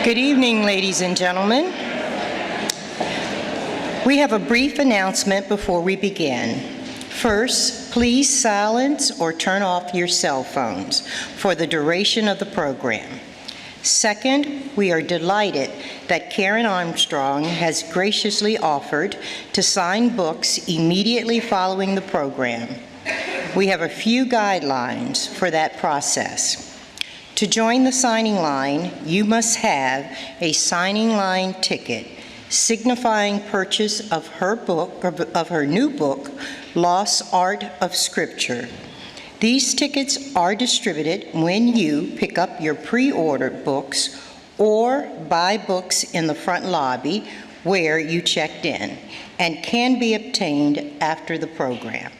Good evening, ladies and gentlemen. We have a brief announcement before we begin. First, please silence or turn off your cell phones for the duration of the program. Second, we are delighted that Karen Armstrong has graciously offered to sign books immediately following the program. We have a few guidelines for that process. To join the signing line, you must have a signing line ticket signifying purchase of her new book, Lost Art of Scripture. These tickets are distributed when you pick up your pre-ordered books or buy books in the front lobby where you checked in, and can be obtained after the program.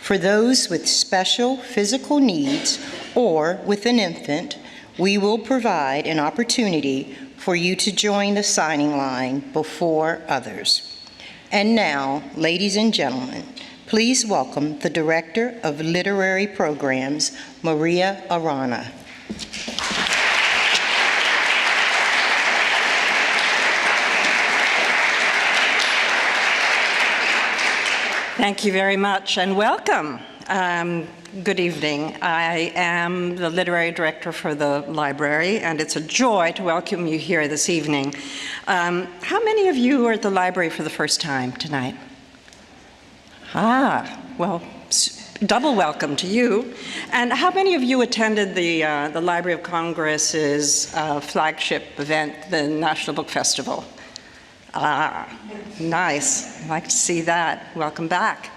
For those with special physical needs or with an infant, we will provide an opportunity for you to join the signing line before others. And now, ladies and gentlemen, please welcome the Director of Literary Programs, Maria Arana. Thank you very much, and welcome. Good evening. I am the Literary Director for the library, and it's a joy to welcome you here this evening. How many of you are at the library for the first time tonight? Well, double welcome to you. And how many of you attended the Library of Congress's flagship event, the National Book Festival? Nice. I'd like to see that. Welcome back.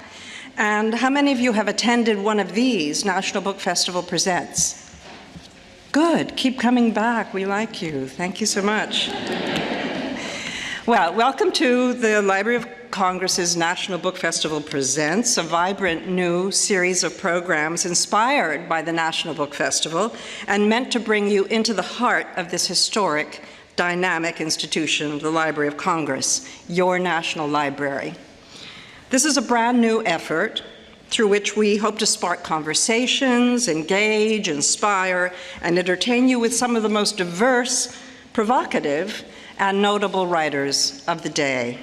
And how many of you have attended one of these, National Book Festival Presents? Good. Keep coming back. We like you. Thank you so much. Well, welcome to the Library of Congress's National Book Festival Presents, a vibrant new series of programs inspired by the National Book Festival and meant to bring you into the heart of this historic, dynamic institution, the Library of Congress, your national library. This is a brand new effort through which we hope to spark conversations, engage, inspire, and entertain you with some of the most diverse, provocative, and notable writers of the day.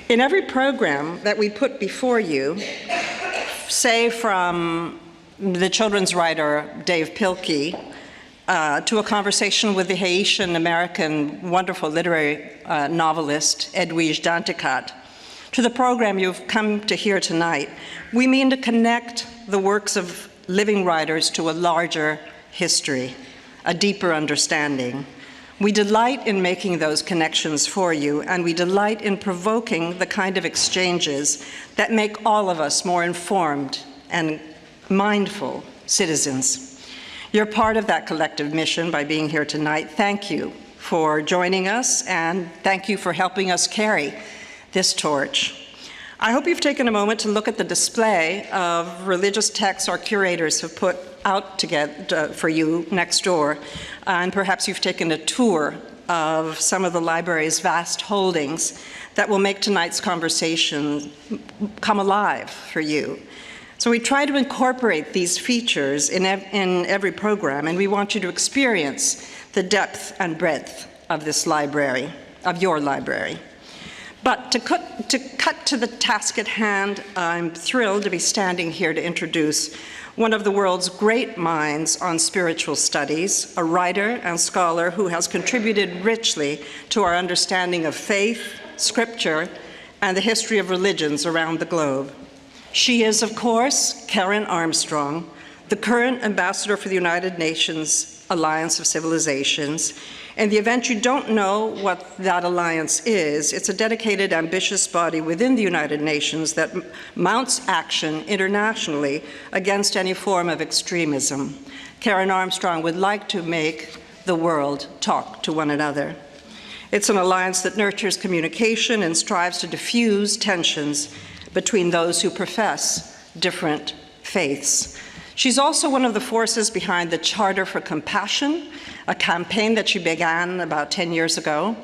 In every program that we put before you, say from the children's writer Dave Pilkey, to a conversation with the Haitian-American wonderful literary novelist Edwige Danticat, to the program you've come to hear tonight, we mean to connect the works of living writers to a larger history, a deeper understanding. We delight in making those connections for you, and we delight in provoking the kind of exchanges that make all of us more informed and mindful citizens. You're part of that collective mission by being here tonight. Thank you for joining us, and thank you for helping us carry this torch. I hope you've taken a moment to look at the display of religious texts our curators have put out together for you next door, and perhaps you've taken a tour of some of the library's vast holdings that will make tonight's conversation come alive for you. So we try to incorporate these features in every program, and we want you to experience the depth and breadth of this library, of your library. But to cut to the task at hand, I'm thrilled to be standing here to introduce one of the world's great minds on spiritual studies, a writer and scholar who has contributed richly to our understanding of faith, scripture, and the history of religions around the globe. She is, of course, Karen Armstrong, the current ambassador for the United Nations Alliance of Civilizations. In the event you don't know what that alliance is, it's a dedicated, ambitious body within the United Nations that mounts action internationally against any form of extremism. Karen Armstrong would like to make the world talk to one another. It's an alliance that nurtures communication and strives to diffuse tensions between those who profess different faiths. She's also one of the forces behind the Charter for Compassion, a campaign that she began about 10 years ago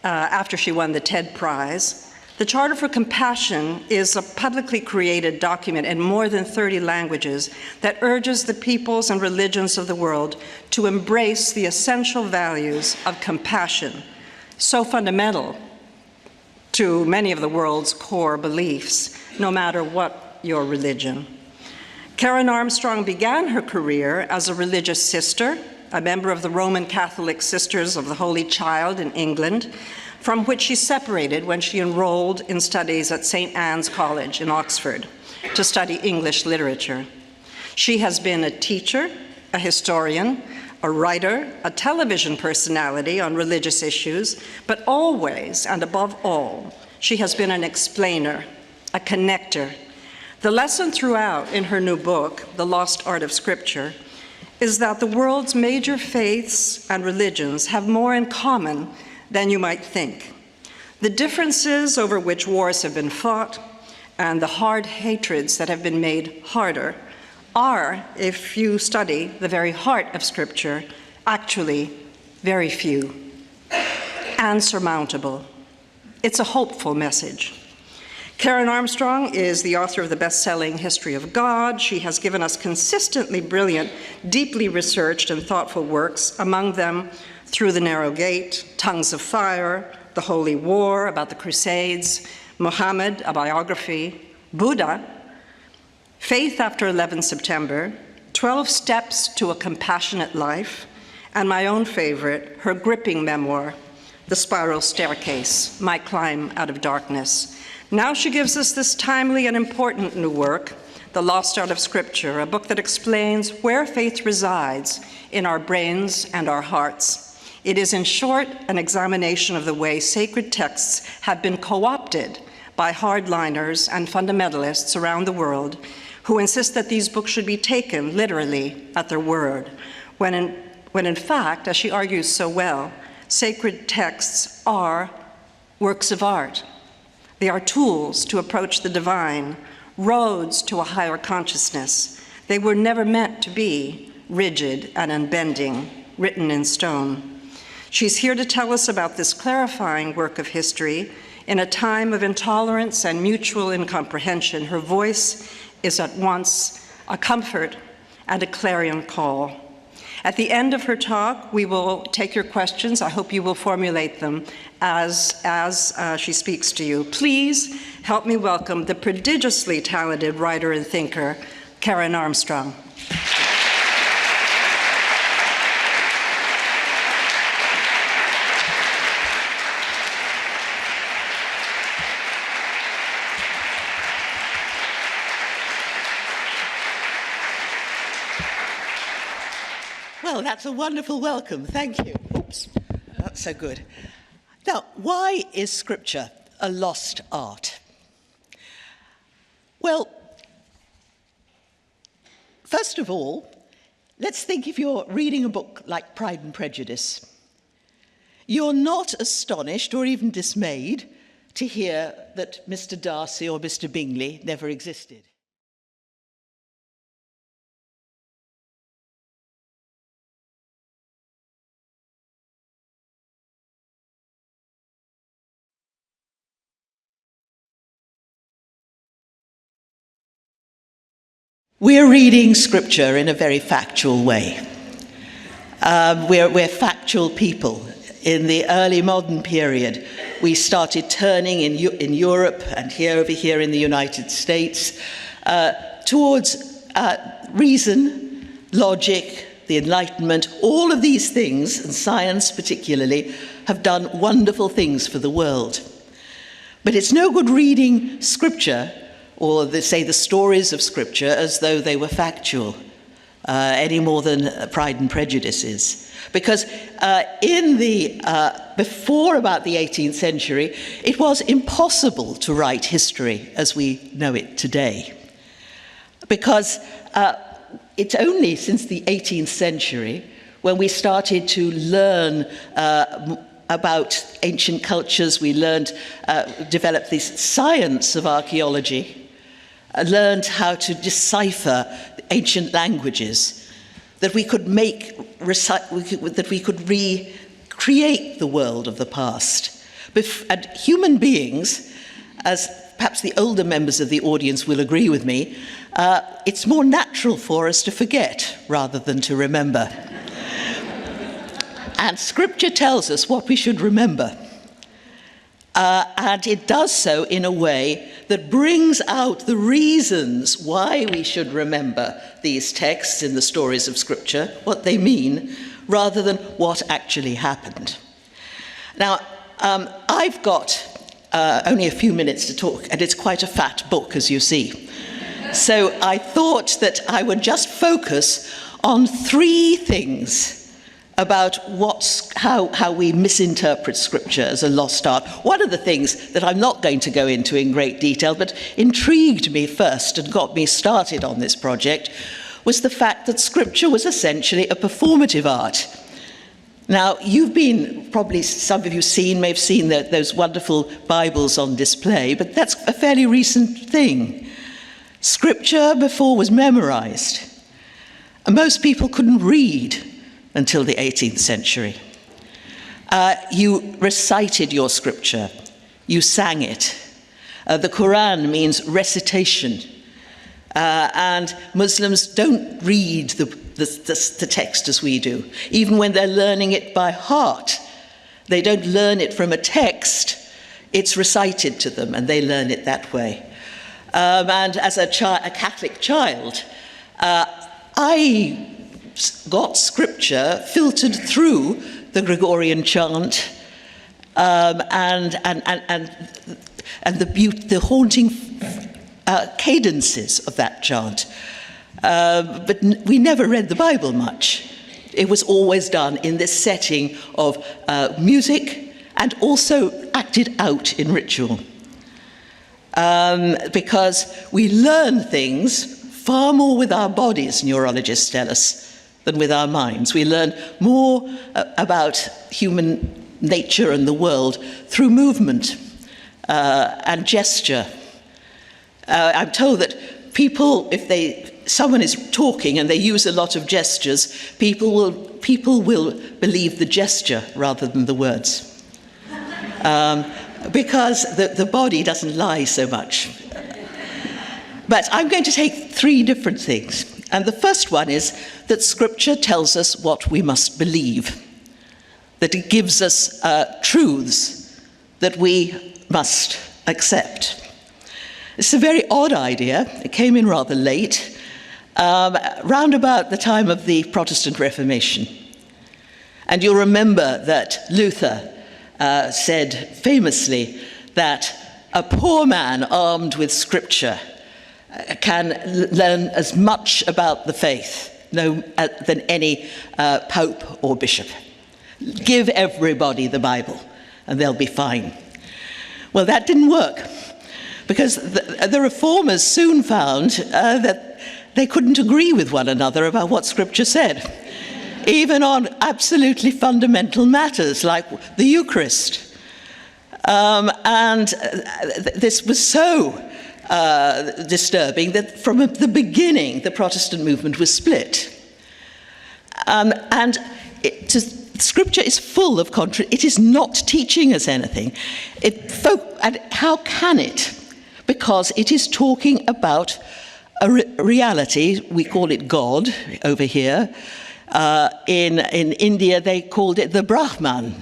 after she won the TED Prize, The Charter for Compassion is a publicly created document in more than 30 languages that urges the peoples and religions of the world to embrace the essential values of compassion, so fundamental to many of the world's core beliefs, no matter what your religion. Karen Armstrong began her career as a religious sister, a member of the Roman Catholic Sisters of the Holy Child in England, from which she separated when she enrolled in studies at St. Anne's College in Oxford to study English literature. She has been a teacher, a historian, a writer, a television personality on religious issues, but always and above all, she has been an explainer, a connector. The lesson throughout in her new book, The Lost Art of Scripture, is that the world's major faiths and religions have more in common than you might think. The differences over which wars have been fought and the hard hatreds that have been made harder are, if you study the very heart of Scripture, actually very few and surmountable. It's a hopeful message. Karen Armstrong is the author of the best-selling History of God. She has given us consistently brilliant, deeply researched and thoughtful works, among them Through the Narrow Gate, Tongues of Fire, The Holy War, about the Crusades, Muhammad, a biography, Buddha, Faith After 11 September, 12 Steps to a Compassionate Life, and my own favorite, her gripping memoir, The Spiral Staircase, My Climb Out of Darkness. Now she gives us this timely and important new work, The Lost Art of Scripture, a book that explains where faith resides in our brains and our hearts. It is, in short, an examination of the way sacred texts have been co-opted by hardliners and fundamentalists around the world who insist that these books should be taken literally at their word, when in fact, as she argues so well, sacred texts are works of art. They are tools to approach the divine, roads to a higher consciousness. They were never meant to be rigid and unbending, written in stone. She's here to tell us about this clarifying work of history in a time of intolerance and mutual incomprehension. Her voice is at once a comfort and a clarion call. At the end of her talk, we will take your questions. I hope you will formulate them as she speaks to you. Please help me welcome the prodigiously talented writer and thinker, Karen Armstrong. Well, that's a wonderful welcome. Thank you. Oops, that's so good. Now, why is Scripture a lost art? Well, first of all, let's think if you're reading a book like Pride and Prejudice. You're not astonished or even dismayed to hear that Mr. Darcy or Mr. Bingley never existed. We're reading Scripture in a very factual way. We're factual people. In the early modern period, we started turning in Europe and over here in the United States towards reason, logic, the Enlightenment. All of these things, and science particularly, have done wonderful things for the world. But it's no good reading Scripture or the stories of Scripture as though they were factual, any more than Pride and Prejudice is. Because before about the 18th century, it was impossible to write history as we know it today. Because it's only since the 18th century when we started to learn about ancient cultures, we developed this science of archaeology, learned how to decipher ancient languages, that we could recreate the world of the past. And human beings as perhaps the older members of the audience will agree with me, it's more natural for us to forget rather than to remember. And Scripture tells us what we should remember. And it does so in a way that brings out the reasons why we should remember these texts in the stories of Scripture, what they mean, rather than what actually happened. Now, I've got only a few minutes to talk, and it's quite a fat book, as you see. So I thought that I would just focus on three things about how we misinterpret Scripture as a lost art. One of the things that I'm not going to go into in great detail, but intrigued me first and got me started on this project, was the fact that Scripture was essentially a performative art. Now, you've been, probably some of you may have seen those wonderful Bibles on display, but that's a fairly recent thing. Scripture before was memorized. And most people couldn't read until the 18th century. You recited your Scripture. You sang it. The Quran means recitation. And Muslims don't read the text as we do. Even when they're learning it by heart, they don't learn it from a text. It's recited to them, and they learn it that way. And as a Catholic child, I got Scripture filtered through the Gregorian chant and the haunting cadences of that chant. But we never read the Bible much. It was always done in this setting of music and also acted out in ritual. Because we learn things far more with our bodies, neurologists tell us, than with our minds. We learn more about human nature and the world through movement and gesture. I'm told that people, if someone is talking and they use a lot of gestures, people will believe the gesture rather than the words, because the body doesn't lie so much. But I'm going to take three different things. And the first one is that Scripture tells us what we must believe, that it gives us truths that we must accept. It's a very odd idea. It came in rather late, round about the time of the Protestant Reformation. And you'll remember that Luther said famously that a poor man armed with Scripture can learn as much about the faith than any pope or bishop. Give everybody the Bible and they'll be fine. Well, that didn't work, because the reformers soon found that they couldn't agree with one another about what Scripture said, even on absolutely fundamental matters like the Eucharist. And this was so disturbing that from the beginning the Protestant movement was split. Scripture is full of it is not teaching us anything. And how can it? Because it is talking about a reality. We call it God over here. In India they called it the Brahman.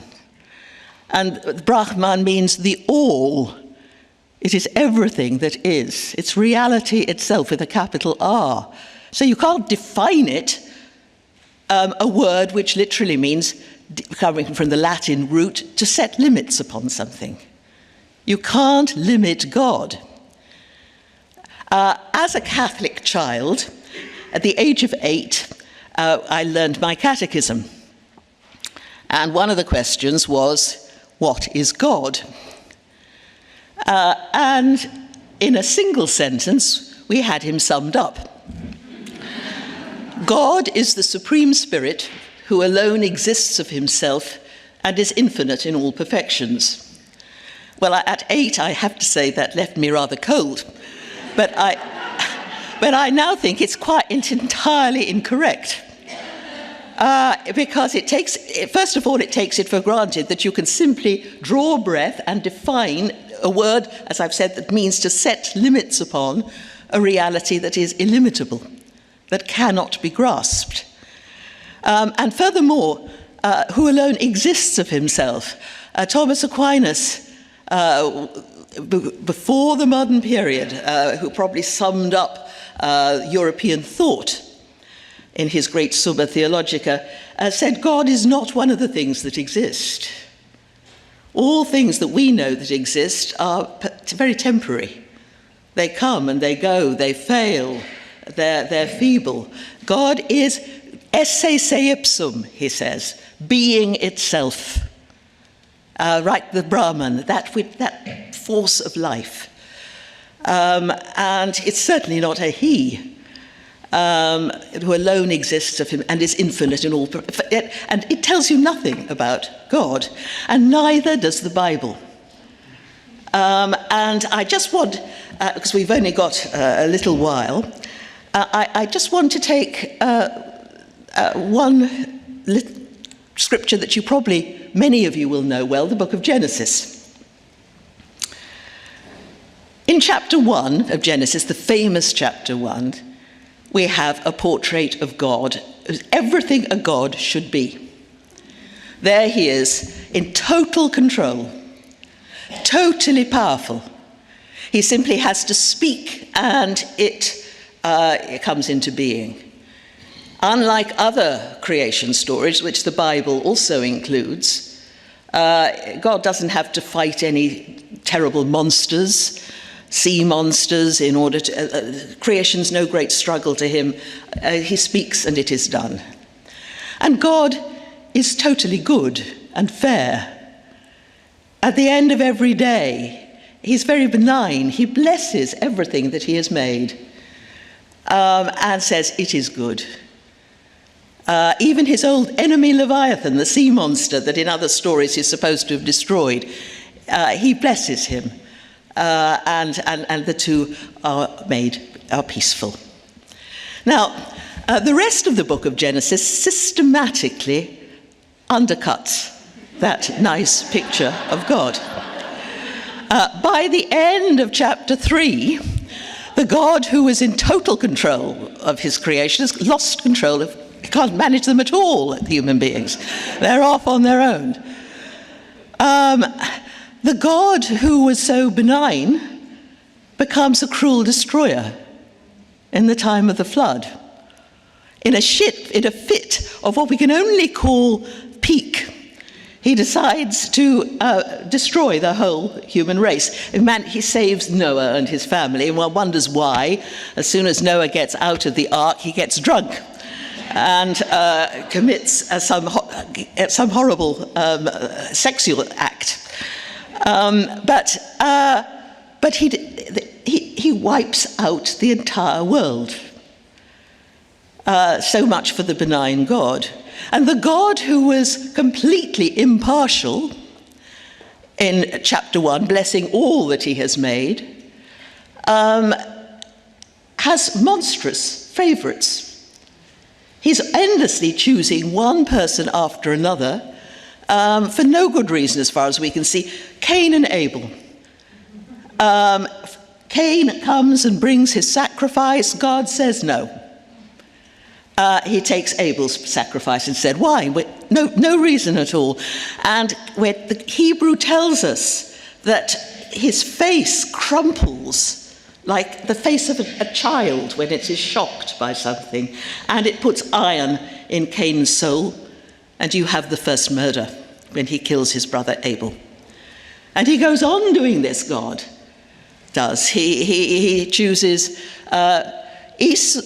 And Brahman means the all. It is everything that is. It's reality itself with a capital R. So you can't define it, a word which literally means, coming from the Latin root, to set limits upon something. You can't limit God. As a Catholic child, at the age of 8, I learned my catechism. And one of the questions was, what is God? And in a single sentence, we had him summed up. God is the Supreme Spirit who alone exists of himself and is infinite in all perfections. Well, at 8, I have to say that left me rather cold. But I now think it's entirely incorrect. Because first of all, it takes it for granted that you can simply draw breath and define a word, as I've said, that means to set limits upon a reality that is illimitable, that cannot be grasped. And furthermore, who alone exists of himself. Thomas Aquinas, before the modern period, who probably summed up European thought in his great Summa Theologica, said God is not one of the things that exist. All things that we know that exist are very temporary. They come and they go, they fail, they're feeble. God is esse se ipsum, he says, being itself. Like the Brahman, that force of life. And it's certainly not a he, who alone exists of him and is infinite in all. And it tells you nothing about God, and neither does the Bible. And I just want, because we've only got a little while, I just want to take one scripture that you probably, many of you will know well, the book of Genesis. In chapter 1 of Genesis, the famous chapter 1, we have a portrait of God, everything a God should be. There he is, in total control, totally powerful. He simply has to speak and it comes into being. Unlike other creation stories, which the Bible also includes, God doesn't have to fight any terrible monsters, sea monsters, in order to... creation's no great struggle to him. He speaks and it is done. And God is totally good and fair. At the end of every day, he's very benign. He blesses everything that he has made and says, it is good. Even his old enemy Leviathan, the sea monster that in other stories he's supposed to have destroyed, he blesses him. And the two are peaceful. Now, the rest of the book of Genesis systematically undercuts that nice picture of God. By the end of chapter 3, the God who was in total control of his creation has lost control of, he can't manage them at all, human beings. They're off on their own. The God who was so benign becomes a cruel destroyer in the time of the flood. In a fit of what we can only call pique, he decides to destroy the whole human race. He saves Noah and his family, and one wonders why. As soon as Noah gets out of the ark, he gets drunk and commits some horrible sexual act. But he wipes out the entire world. So much for the benign God. And the God who was completely impartial in chapter 1, blessing all that he has made, has monstrous favorites. He's endlessly choosing one person after another for no good reason as far as we can see. Cain and Abel. Cain comes and brings his sacrifice. God says no. He takes Abel's sacrifice instead. Why? No reason at all. And where the Hebrew tells us that his face crumples like the face of a child when it is shocked by something, and it puts iron in Cain's soul, and you have the first murder when he kills his brother Abel. And he goes on doing this, God does. He chooses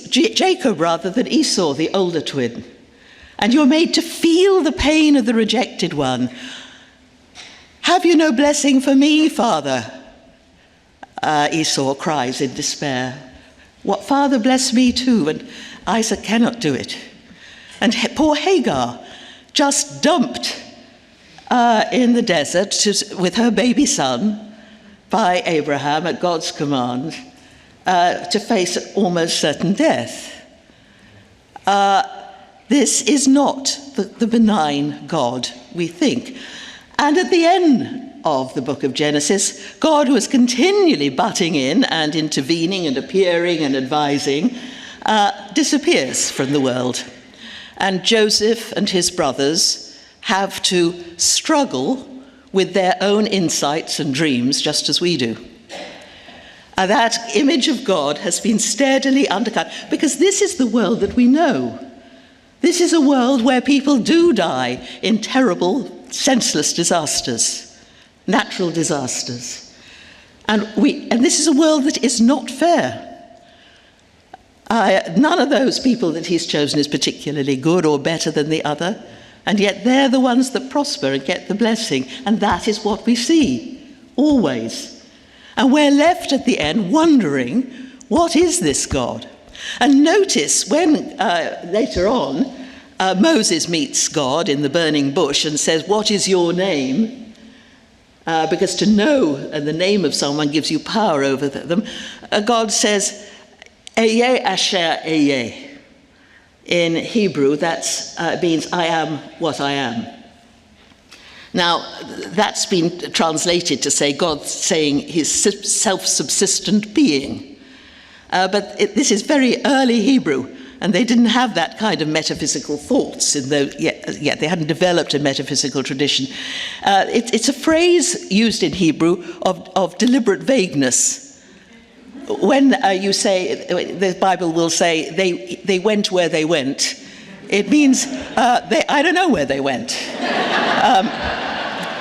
Jacob rather than Esau, the older twin. And you're made to feel the pain of the rejected one. Have you no blessing for me, Father? Esau cries in despair. What, Father, bless me too? And Isaac cannot do it. And poor Hagar, just dumped in the desert with her baby son by Abraham at God's command, to face almost certain death. This is not the benign God we think. And at the end of the book of Genesis, God, who is continually butting in and intervening and appearing and advising, disappears from the world. And Joseph and his brothers have to struggle with their own insights and dreams, just as we do. That image of God has been steadily undercut, because this is the world that we know. This is a world where people do die in terrible, senseless disasters, natural disasters. And this is a world that is not fair. None of those people that he's chosen is particularly good or better than the other, and yet they're the ones that prosper and get the blessing, and that is what we see, always. And we're left at the end wondering, what is this God? And notice when, later on, Moses meets God in the burning bush and says, "What is your name?" Because to know the name of someone gives you power over them. God says, Eyeh Asher Eyeh. In Hebrew, that means I am what I am. Now, that's been translated to say God saying his self-subsistent being. But this is very early Hebrew, and they didn't have that kind of metaphysical thoughts yet they hadn't developed a metaphysical tradition. It's a phrase used in Hebrew of deliberate vagueness. When you say, the Bible will say, they went where they went, it means I don't know where they went.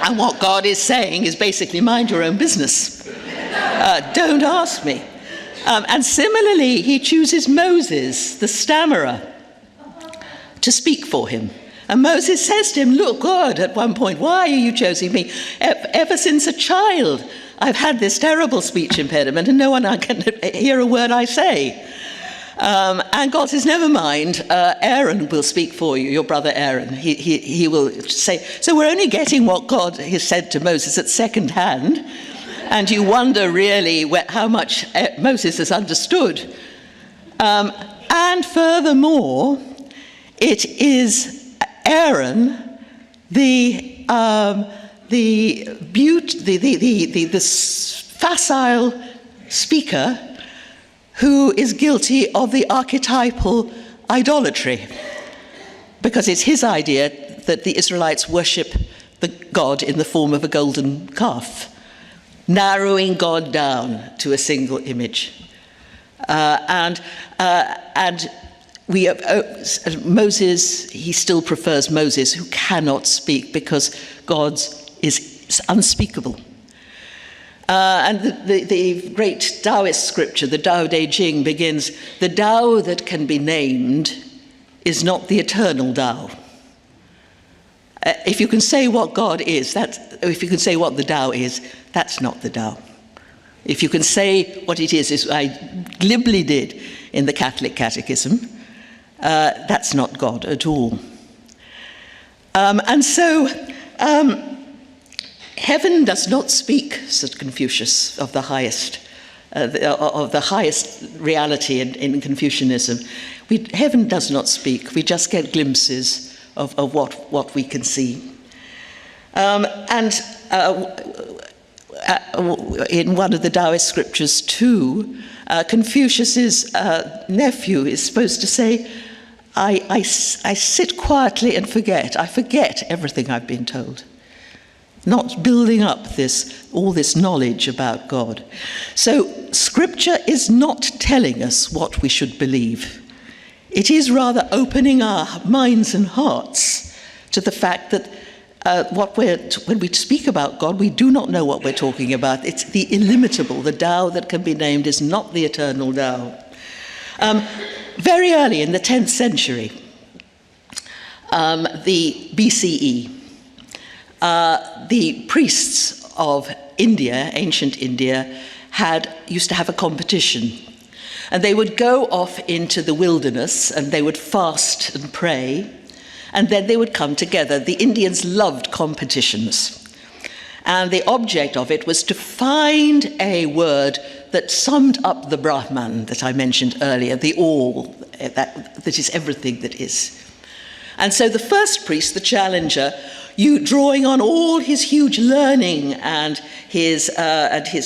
And what God is saying is basically, mind your own business. Don't ask me. And similarly, he chooses Moses, the stammerer, to speak for him. And Moses says to him, "Look, God," at one point, "why are you choosing me? Ever since a child, I've had this terrible speech impediment, and no one can hear a word I say." And God says, "Never mind, Aaron will speak for you, your brother Aaron. He will say." So we're only getting what God has said to Moses at second hand, and you wonder really how much Moses has understood. And furthermore, it is Aaron, the facile speaker, who is guilty of the archetypal idolatry, because it's his idea that the Israelites worship the God in the form of a golden calf, narrowing God down to a single image. We have, Moses, he still prefers Moses, who cannot speak because God's is unspeakable. And the great Taoist scripture, the Tao Te Ching, begins, "The Tao that can be named is not the eternal Tao." If you can say what God is, if you can say what the Tao is, that's not the Tao. If you can say what it is, as I glibly did in the Catholic Catechism, that's not God at all. And so heaven does not speak, said Confucius, of the highest reality in Confucianism. Heaven does not speak. We just get glimpses of what we can see. In one of the Taoist scriptures too, Confucius's nephew is supposed to say, I sit quietly and forget. I forget everything I've been told. Not building up all this knowledge about God. So Scripture is not telling us what we should believe. It is rather opening our minds and hearts to the fact that when we speak about God, we do not know what we're talking about. It's the illimitable. The Tao that can be named is not the eternal Tao. Very early in the 10th century, the BCE, the priests of India, ancient India, used to have a competition. And they would go off into the wilderness and they would fast and pray, and then they would come together. The Indians loved competitions. And the object of it was to find a word that summed up the Brahman that I mentioned earlier, the all, that is everything that is. And so the first priest, the challenger, you drawing on all his huge learning and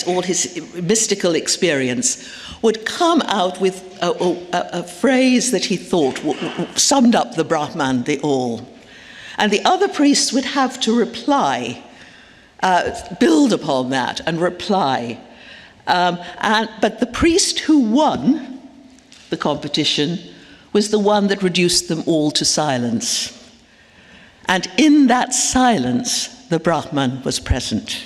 all his mystical experience, would come out with a phrase that he thought summed up the Brahman, the all. And the other priests would have to reply, build upon that and reply. But the priest who won the competition was the one that reduced them all to silence. And in that silence, the Brahman was present.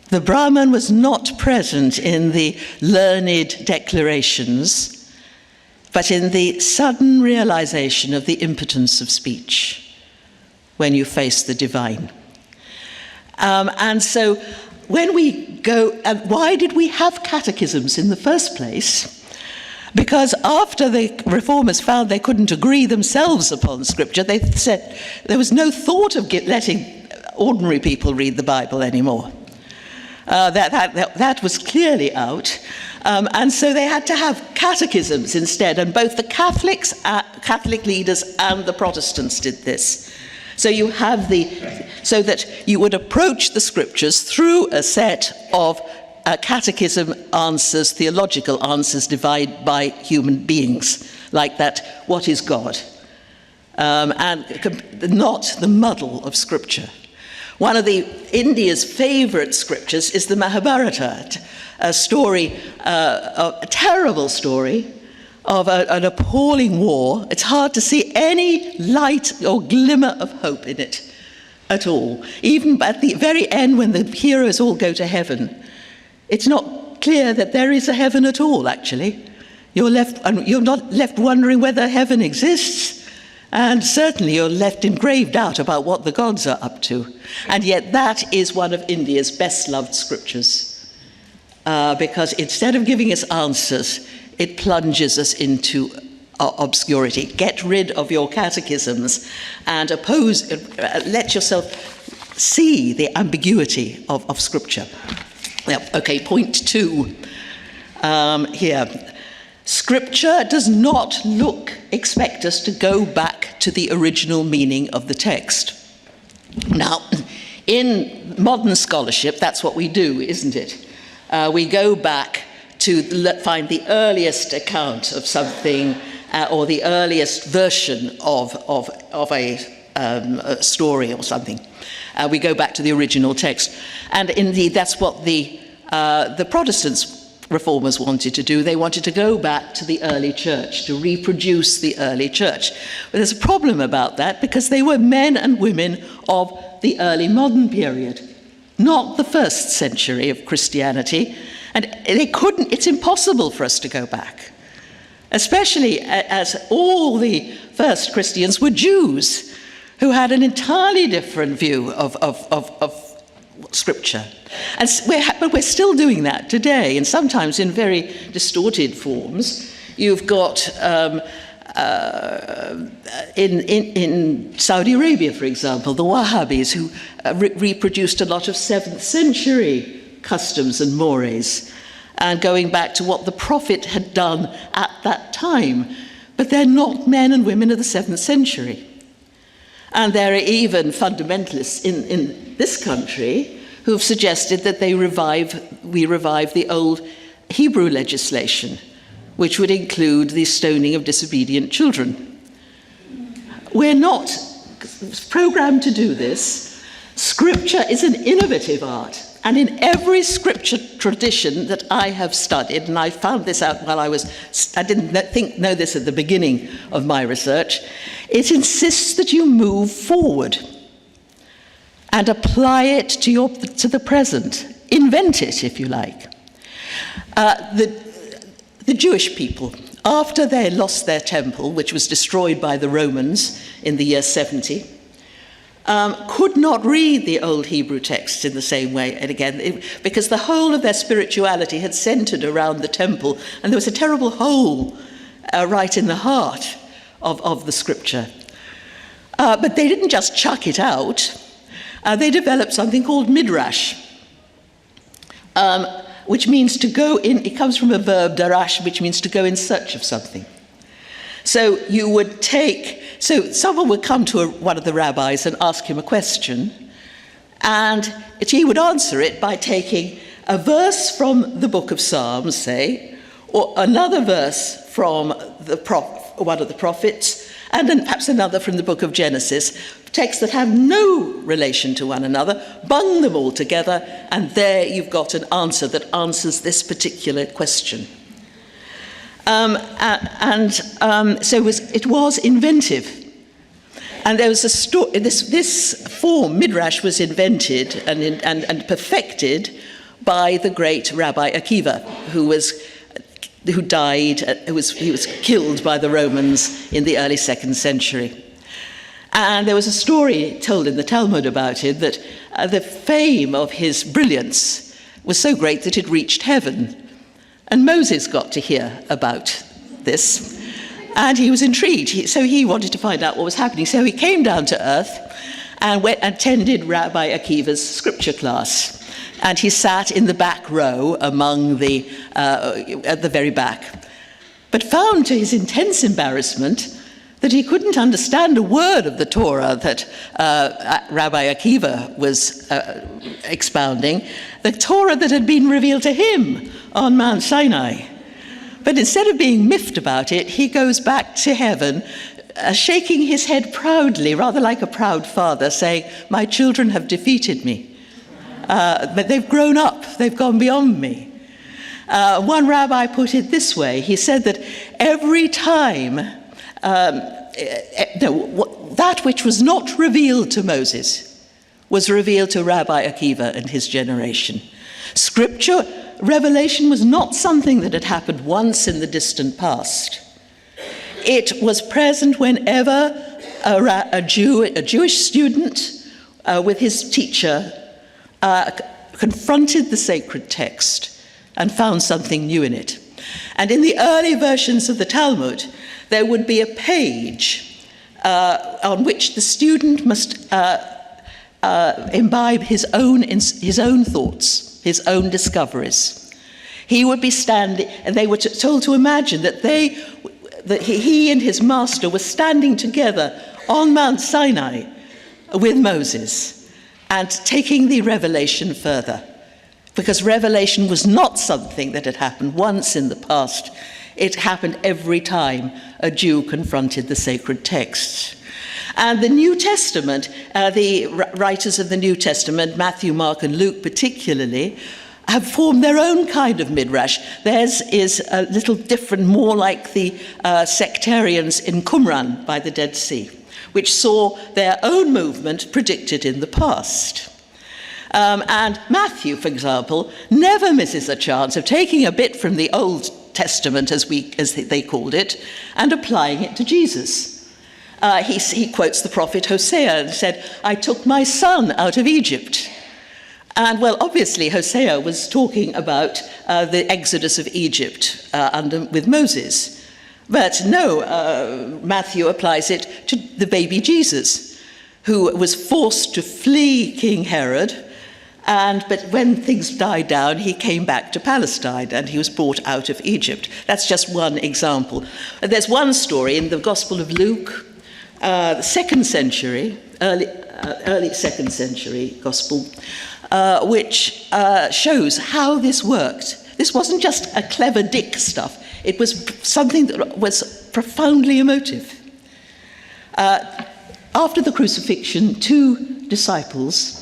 The Brahman was not present in the learned declarations, but in the sudden realization of the impotence of speech when you face the divine. And so when we go, why did we have catechisms in the first place? Because after the reformers found they couldn't agree themselves upon scripture, they said there was no thought of letting ordinary people read the Bible anymore. That was clearly out. And so they had to have catechisms instead, and both the Catholic leaders and the Protestants did this. So you have so that you would approach the scriptures through a set of catechism answers, theological answers divided by human beings, like that, what is God? And not the muddle of scripture. One of India's favorite scriptures is the Mahabharata, a story, a terrible story of an appalling war. It's hard to see any light or glimmer of hope in it at all. Even at the very end, when the heroes all go to heaven, it's not clear that there is a heaven at all, actually. You're not left wondering whether heaven exists. And certainly you're left in grave doubt about what the gods are up to. And yet that is one of India's best-loved scriptures. Because instead of giving us answers, it plunges us into obscurity. Get rid of your catechisms and let yourself see the ambiguity of scripture. Yeah, okay, point 2 here. Scripture does not expect us to go back to the original meaning of the text. Now, in modern scholarship, that's what we do, isn't it? We go back to find the earliest account of something or the earliest version of a story or something. We go back to the original text. And indeed, that's what the Protestants reformers wanted to do. They wanted to go back to the early church, to reproduce the early church. But there's a problem about that because they were men and women of the early modern period, not the first century of Christianity. And it's impossible for us to go back, especially as all the first Christians were Jews who had an entirely different view of Scripture. But we're still doing that today, and sometimes in very distorted forms. You've got, in Saudi Arabia, for example, the Wahhabis, who reproduced a lot of 7th century customs and mores, and going back to what the Prophet had done at that time. But they're not men and women of the 7th century. And there are even fundamentalists in this country who've suggested that we revive the old Hebrew legislation, which would include the stoning of disobedient children. We're not programmed to do this. Scripture is an innovative art. And in every scripture tradition that I have studied, and I found this out while I didn't know this at the beginning of my research, it insists that you move forward and apply it to the present. Invent it, if you like. The Jewish people, after they lost their temple, which was destroyed by the Romans in the year 70, could not read the old Hebrew texts in the same way, and again, because the whole of their spirituality had centered around the temple, and there was a terrible hole right in the heart of the scripture. But they didn't just chuck it out. They developed something called midrash, which means to go in. It comes from a verb, darash, which means to go in search of something. So someone would come to one of the rabbis and ask him a question, and he would answer it by taking a verse from the book of Psalms, say, or another verse from one of the prophets, and then perhaps another from the book of Genesis, texts that have no relation to one another, bung them all together, and there you've got an answer that answers this particular question. So it was inventive. And there was this form, Midrash, was invented and perfected by the great Rabbi Akiva, who was killed by the Romans in the early 2nd century. And there was a story told in the Talmud about it, that the fame of his brilliance was so great that it reached heaven. And Moses got to hear about this, and he was intrigued. So he wanted to find out what was happening. So he came down to earth and attended Rabbi Akiva's scripture class. And he sat in the back row at the very back, but found to his intense embarrassment that he couldn't understand a word of the Torah that Rabbi Akiva was expounding, the Torah that had been revealed to him on Mount Sinai. But instead of being miffed about it, he goes back to heaven, shaking his head proudly, rather like a proud father, saying, "My children have defeated me. But they've grown up, they've gone beyond me." One rabbi put it this way. He said that every time that which was not revealed to Moses was revealed to Rabbi Akiva and his generation. Scripture revelation was not something that had happened once in the distant past. It was present whenever a Jewish student with his teacher confronted the sacred text and found something new in it. And in the early versions of the Talmud, there would be a page on which the student must imbibe his own thoughts, his own discoveries. He would be standing, and they were told to imagine that he and his master were standing together on Mount Sinai with Moses and taking the revelation further. Because revelation was not something that had happened once in the past. It happened every time a Jew confronted the sacred texts. And the New Testament, the writers of the New Testament, Matthew, Mark, and Luke particularly, have formed their own kind of midrash. Theirs is a little different, more like the sectarians in Qumran by the Dead Sea, which saw their own movement predicted in the past. And Matthew, for example, never misses a chance of taking a bit from the Old Testament, as they called it, and applying it to Jesus. He quotes the prophet Hosea and said, "I took my son out of Egypt." And well, obviously, Hosea was talking about the exodus of Egypt with Moses. But no, Matthew applies it to the baby Jesus, who was forced to flee King Herod. But when things died down, he came back to Palestine and he was brought out of Egypt. That's just one example. There's one story in the Gospel of Luke, the 2nd century, early 2nd century Gospel, which shows how this worked. This wasn't just a clever dick stuff. It was something that was profoundly emotive. After the crucifixion, 2 disciples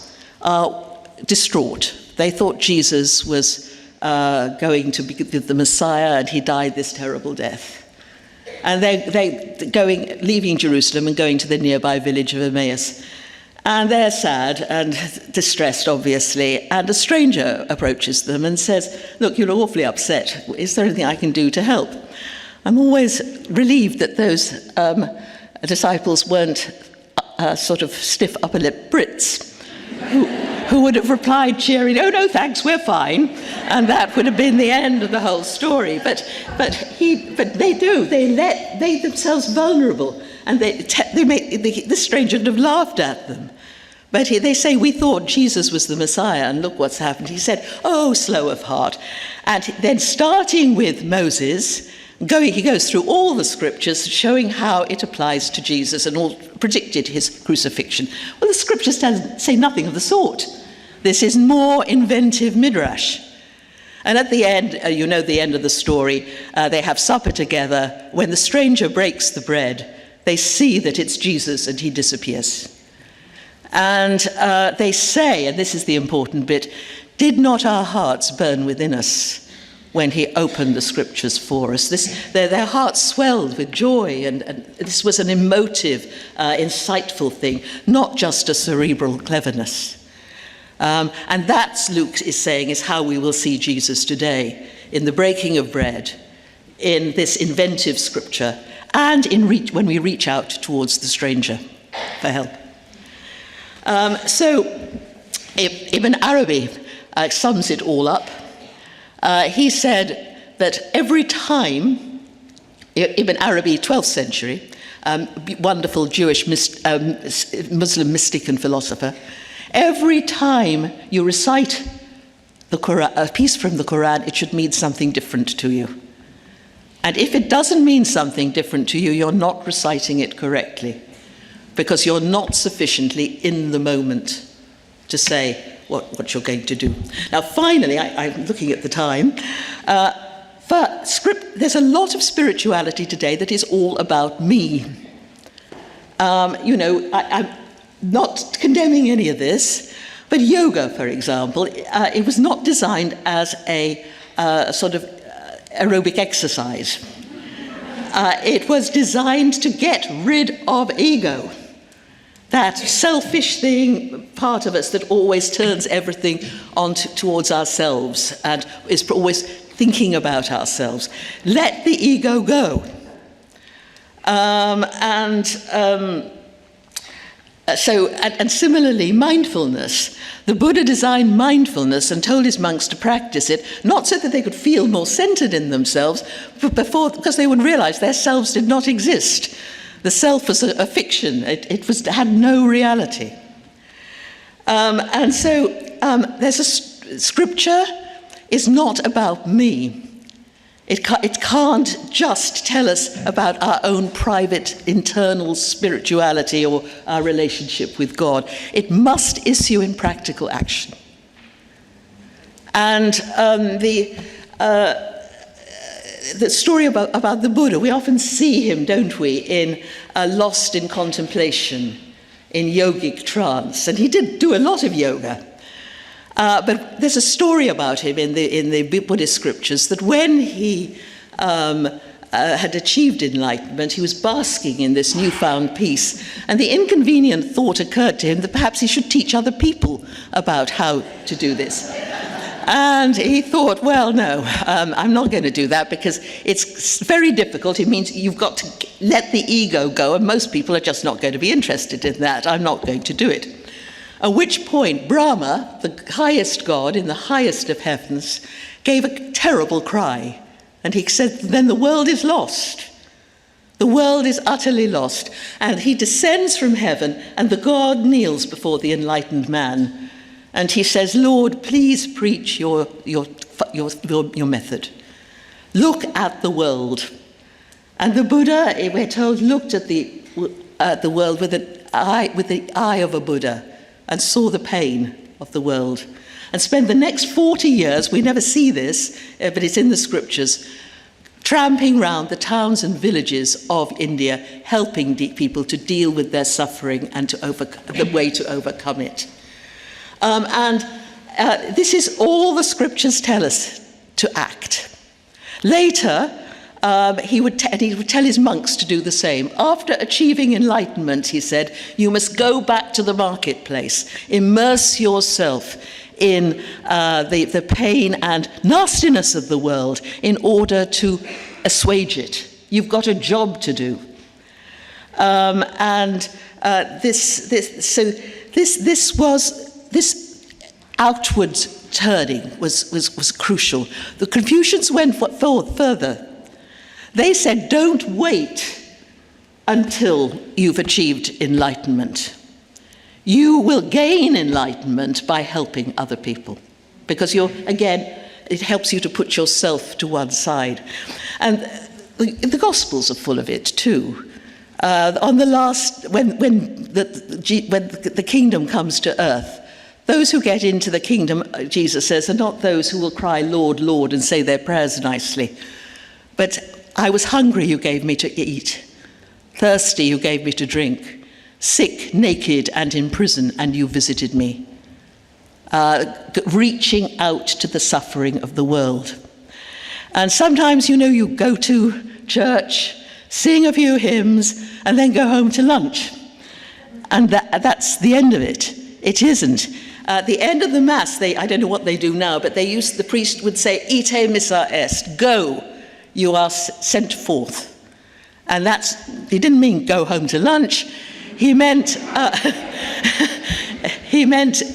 distraught. They thought Jesus was going to be the Messiah, and he died this terrible death. And they're leaving Jerusalem and going to the nearby village of Emmaus. And they're sad and distressed, obviously. And a stranger approaches them and says, "Look, you're awfully upset. Is there anything I can do to help?" I'm always relieved that those disciples weren't sort of stiff upper-lip Brits who would have replied cheerily, "Oh, no, thanks, we're fine." And that would have been the end of the whole story. But they do. They themselves vulnerable. And this stranger would have laughed at them. But they say, "We thought Jesus was the Messiah, and look what's happened." He said, "Oh, slow of heart." And then starting with Moses, He goes through all the scriptures, showing how it applies to Jesus and all predicted his crucifixion. Well, the scriptures say nothing of the sort. This is more inventive midrash. And at the end, you know the end of the story, they have supper together. When the stranger breaks the bread, they see that it's Jesus and he disappears. And they say, and this is the important bit, did not our hearts burn within us when he opened the scriptures for us? Their hearts swelled with joy, and this was an emotive, insightful thing, not just a cerebral cleverness. And that's, Luke is saying, is how we will see Jesus today, in the breaking of bread, in this inventive scripture, and when we reach out towards the stranger for help. So Ibn Arabi sums it all up. He said that every time, Ibn Arabi, 12th century, wonderful Jewish Muslim mystic and philosopher, every time you recite the Quran, a piece from the Quran, it should mean something different to you. And if it doesn't mean something different to you, you're not reciting it correctly, because you're not sufficiently in the moment to say what you're going to do. Now, finally, I'm looking at the time. There's a lot of spirituality today that is all about me. I'm not condemning any of this, but yoga, for example, it was not designed as a sort of aerobic exercise. It was designed to get rid of ego. That selfish thing, part of us that always turns everything towards ourselves and is always thinking about ourselves. Let the ego go. And similarly, mindfulness. The Buddha designed mindfulness and told his monks to practice it, not so that they could feel more centered in themselves, but because they would realize their selves did not exist. The self was a fiction. It had no reality. There's scripture is not about me. It can't just tell us about our own private internal spirituality or our relationship with God. It must issue in practical action. And the story about the Buddha, we often see him, don't we, in lost in contemplation, in yogic trance. And he did do a lot of yoga. But there's a story about him in the Buddhist scriptures that when he had achieved enlightenment, he was basking in this newfound peace. And the inconvenient thought occurred to him that perhaps he should teach other people about how to do this. And he thought, well, no, I'm not going to do that because it's very difficult. It means you've got to let the ego go, and most people are just not going to be interested in that. I'm not going to do it. At which point, Brahma, the highest god in the highest of heavens, gave a terrible cry. And he said, then the world is lost. The world is utterly lost. And he descends from heaven, and the god kneels before the enlightened man. And he says, Lord, please preach your method. Look at the world. And the Buddha, we're told, looked at the world with the eye of a Buddha and saw the pain of the world. And spent the next 40 years, we never see this, but it's in the scriptures, tramping round the towns and villages of India, helping people to deal with their suffering and the way to overcome it. This is all the scriptures tell us to act. Later, he would tell his monks to do the same. After achieving enlightenment, he said, you must go back to the marketplace, immerse yourself in the pain and nastiness of the world in order to assuage it. You've got a job to do. This outward turning was crucial. The Confucians went further. They said, don't wait until you've achieved enlightenment. You will gain enlightenment by helping other people, because it helps you to put yourself to one side. And the Gospels are full of it too. On the last, when the kingdom comes to earth, those who get into the kingdom, Jesus says, are not those who will cry, Lord, Lord, and say their prayers nicely. But I was hungry, you gave me to eat. Thirsty, you gave me to drink. Sick, naked, and in prison, and you visited me. Reaching out to the suffering of the world. And sometimes, you go to church, sing a few hymns, and then go home to lunch. And that's the end of it. It isn't. At the end of the Mass, I don't know what they do now, but the priest would say, ite missa est, go, you are sent forth. And he didn't mean go home to lunch, he meant,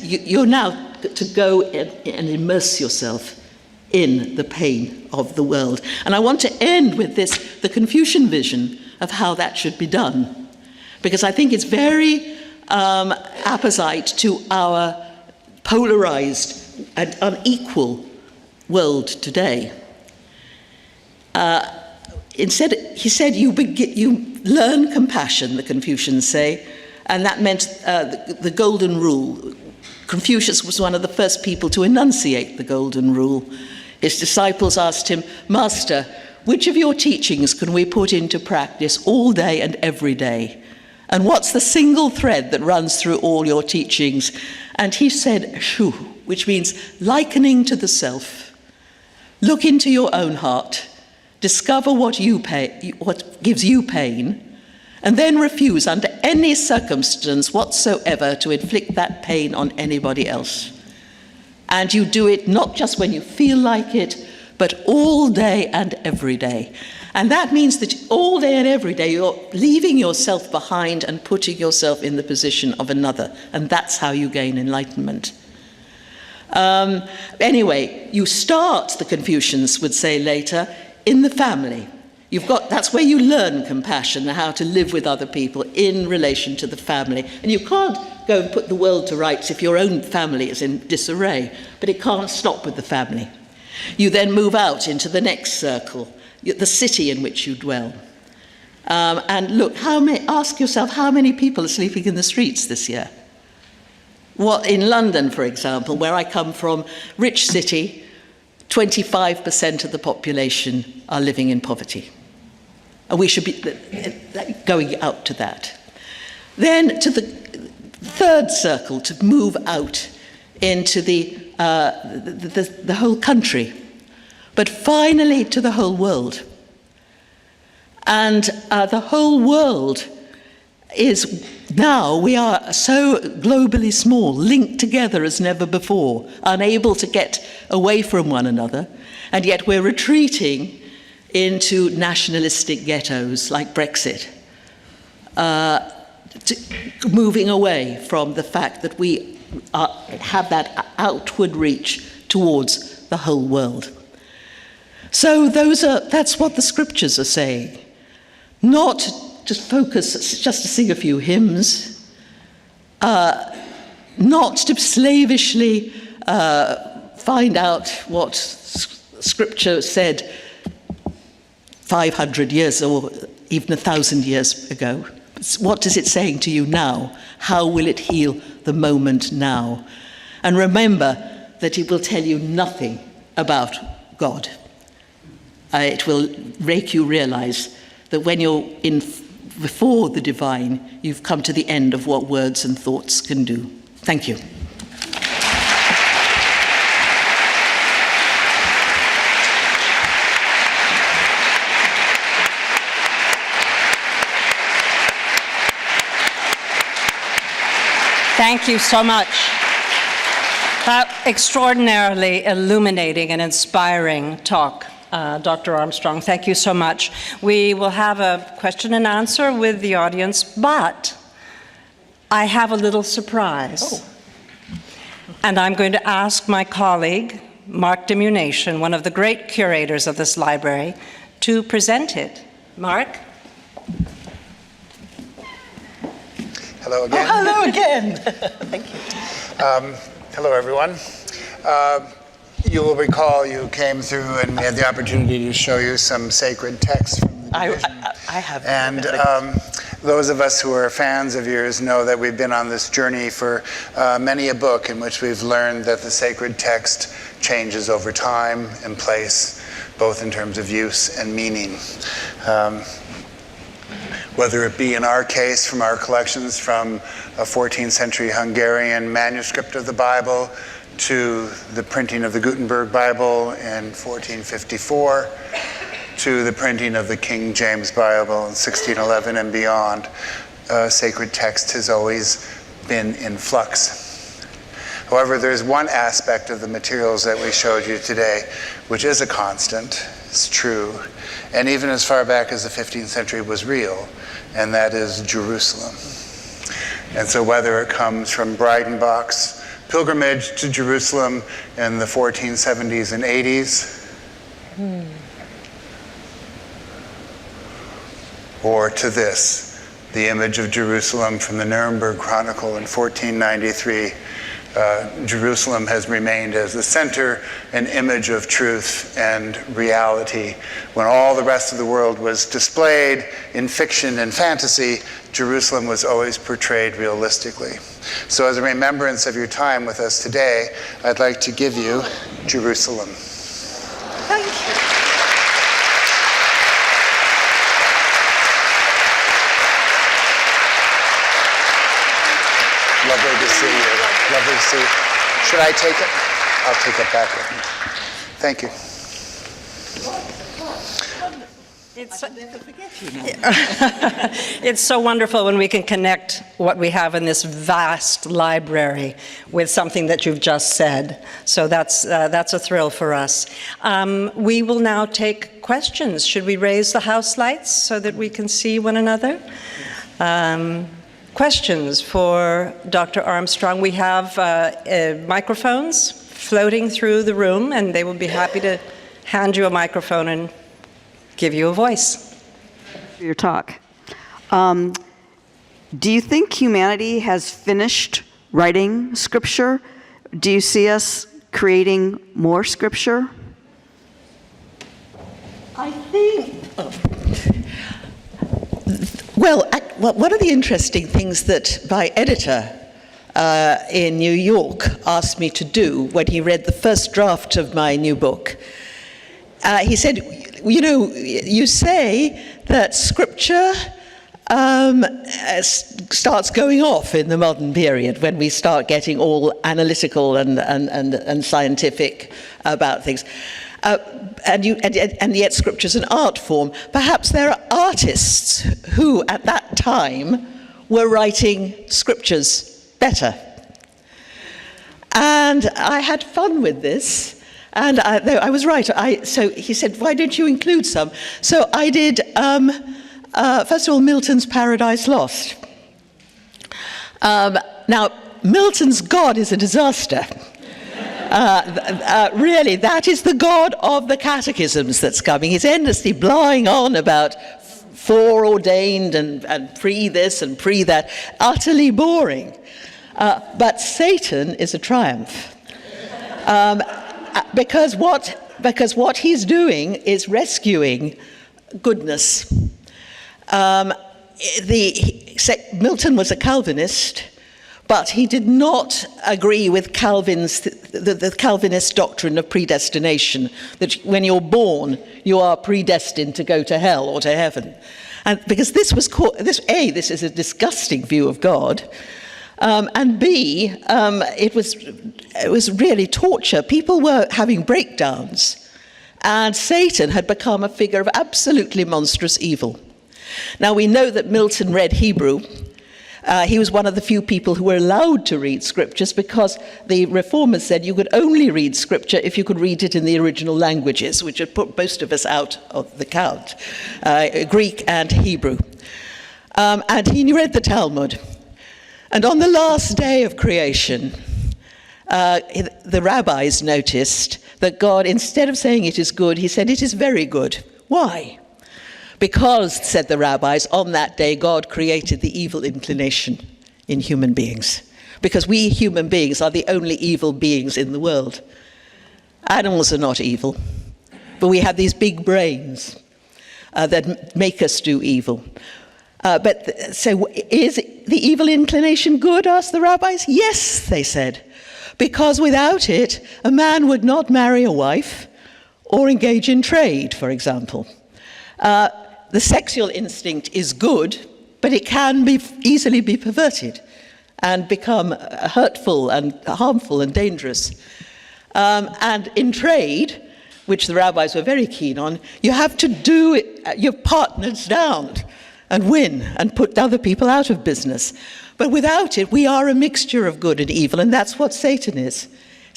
you're now to go and immerse yourself in the pain of the world. And I want to end with the Confucian vision of how that should be done, because I think it's very apposite to our polarized and unequal world today. Instead, he said, you learn compassion, the Confucians say, and that meant the golden rule. Confucius was one of the first people to enunciate the golden rule. His disciples asked him, Master, which of your teachings can we put into practice all day and every day? And what's the single thread that runs through all your teachings? And he said, shu, which means likening to the self. Look into your own heart, discover what gives you pain, and then refuse under any circumstance whatsoever to inflict that pain on anybody else. And you do it not just when you feel like it, but all day and every day. And that means that all day and every day you're leaving yourself behind and putting yourself in the position of another. And that's how you gain enlightenment. Anyway, you start, the Confucians would say later, in the family. That's where you learn compassion and how to live with other people in relation to the family. And you can't go and put the world to rights if your own family is in disarray, but it can't stop with the family. You then move out into the next circle, the city in which you dwell. And look, ask yourself, how many people are sleeping in the streets this year? In London, for example, where I come from, rich city, 25% of the population are living in poverty. And we should be going out to that. Then to the third circle, to move out into the whole country, but finally to the whole world. And the whole world is now, we are so globally small, linked together as never before, unable to get away from one another, and yet we're retreating into nationalistic ghettos like Brexit, moving away from the fact that we have that outward reach towards the whole world. So that's what the scriptures are saying. Not just focus, just to sing a few hymns, not to slavishly find out what scripture said 500 years or even 1,000 years ago. What is it saying to you now? How will it heal the moment now? And remember that it will tell you nothing about God. It will make you realize that when you're before the divine, you've come to the end of what words and thoughts can do. Thank you. Thank you so much. Extraordinarily illuminating and inspiring talk, Dr. Armstrong. Thank you so much. We will have a question and answer with the audience, but I have a little surprise. Oh. And I'm going to ask my colleague, Mark Demunation, one of the great curators of this library, to present it. Mark? Hello again. Oh, hello again. Thank you. Hello, everyone. You will recall you came through and we had the opportunity to show you some sacred texts from supervision. I have. And those of us who are fans of yours know that we've been on this journey for many a book in which we've learned that the sacred text changes over time and place, both in terms of use and meaning. Whether it be in our case from our collections from a 14th century Hungarian manuscript of the Bible to the printing of the Gutenberg Bible in 1454, to the printing of the King James Bible in 1611 and beyond, sacred text has always been in flux. However, there's one aspect of the materials that we showed you today which is a constant, it's true, and even as far back as the 15th century was real, and that is Jerusalem. And so whether it comes from Breidenbach's pilgrimage to Jerusalem in the 1470s and 80s, or to this, the image of Jerusalem from the Nuremberg Chronicle in 1493, Jerusalem has remained as the center and image of truth and reality. When all the rest of the world was displayed in fiction and fantasy, Jerusalem was always portrayed realistically. So as a remembrance of your time with us today, I'd like to give you Jerusalem. Thank you. Lovely to see you. Lovely to see you. Should I take it? I'll take it back with me. Thank you. It's so wonderful when we can connect what we have in this vast library with something that you've just said. So that's a thrill for us. We will now take questions. Should we raise the house lights so that we can see one another? Questions for Dr. Armstrong. We have microphones floating through the room, and they will be happy to hand you a microphone and give you a voice. For your talk. Do you think humanity has finished writing scripture? Do you see us creating more scripture? I think. Well, one of the interesting things that my editor in New York asked me to do when he read the first draft of my new book, he said, you know, you say that scripture starts going off in the modern period when we start getting all analytical and scientific about things. And yet scripture's an art form. Perhaps there are artists who, at that time, were writing scriptures better. And I had fun with this, and I was right. So he said, why don't you include some? So I did, first of all, Milton's Paradise Lost. Now, Milton's God is a disaster. Really, that is the God of the catechisms that's coming. He's endlessly blowing on about foreordained and pre this and pre that. Utterly boring. But Satan is a triumph. Because what he's doing is rescuing goodness. Milton was a Calvinist, but he did not agree with the Calvinist doctrine of predestination, that when you're born, you are predestined to go to hell or to heaven. And because this is a disgusting view of God, and B, it was really torture. People were having breakdowns, and Satan had become a figure of absolutely monstrous evil. Now, we know that Milton read Hebrew. He was one of the few people who were allowed to read scriptures, because the reformers said you could only read scripture if you could read it in the original languages, which had put most of us out of the count, Greek and Hebrew. And he read the Talmud. And on the last day of creation, the rabbis noticed that God, instead of saying it is good, he said it is very good. Why? Because, said the rabbis, on that day God created the evil inclination in human beings. Because we human beings are the only evil beings in the world. Animals are not evil, but we have these big brains. that make us do evil. So is the evil inclination good, asked the rabbis? Yes, they said, because without it, a man would not marry a wife or engage in trade, for example. The sexual instinct is good, but it can easily be perverted and become hurtful and harmful and dangerous. And in trade, which the rabbis were very keen on, you have to do your partners down and win and put other people out of business. But without it, we are a mixture of good and evil, and that's what Satan is.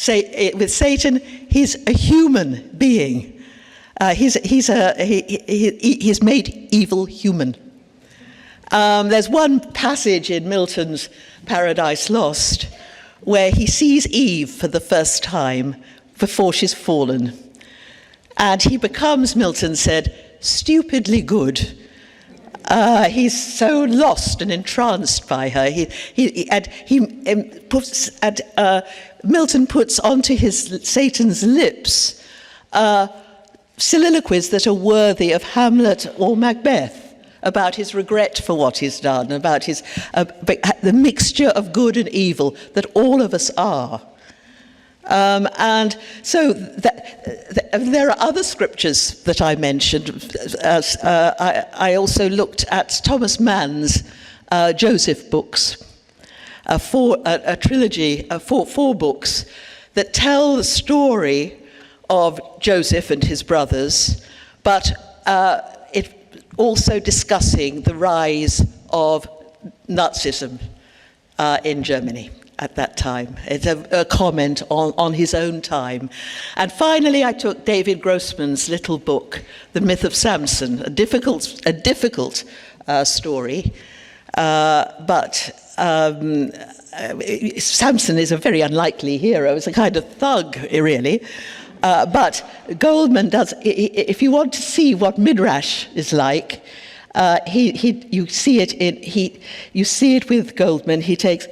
With Satan, he's a human being. He's made evil human. There's one passage in Milton's Paradise Lost where he sees Eve for the first time before she's fallen. And he becomes, Milton said, stupidly good. He's so lost and entranced by her. Milton puts onto Satan's lips soliloquies that are worthy of Hamlet or Macbeth about his regret for what he's done, about the mixture of good and evil that all of us are. And so there are other scriptures that I mentioned. I also looked at Thomas Mann's Joseph books, a trilogy, four books that tell the story of Joseph and his brothers, but it also discussing the rise of Nazism in Germany at that time. It's a comment on his own time. And finally, I took David Grossman's little book, The Myth of Samson, a difficult story, but Samson is a very unlikely hero. He's a kind of thug, really. But Goldman does, if you want to see what Midrash is like, you see it with Goldman. He takes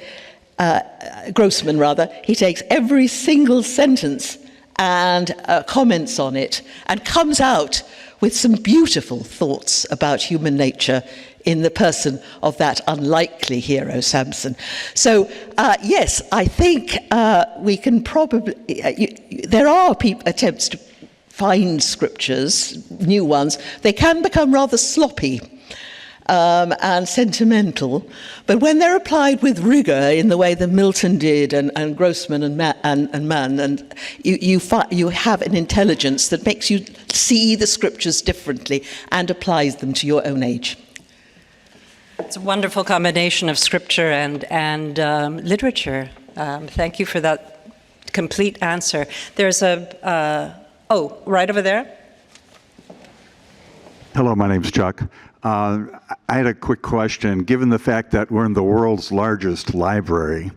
Grossman rather. He takes every single sentence and comments on it, and comes out with some beautiful thoughts about human nature in the person of that unlikely hero, Samson. So, yes, I think we can probably... there are attempts to find scriptures, new ones. They can become rather sloppy and sentimental, but when they're applied with rigor in the way that Milton did, and Grossman and Mann, and you have an intelligence that makes you see the scriptures differently and applies them to your own age. It's a wonderful combination of scripture and literature. Thank you for that complete answer. There's right over there. Hello, my name's Chuck. I had a quick question. Given the fact that we're in the world's largest library,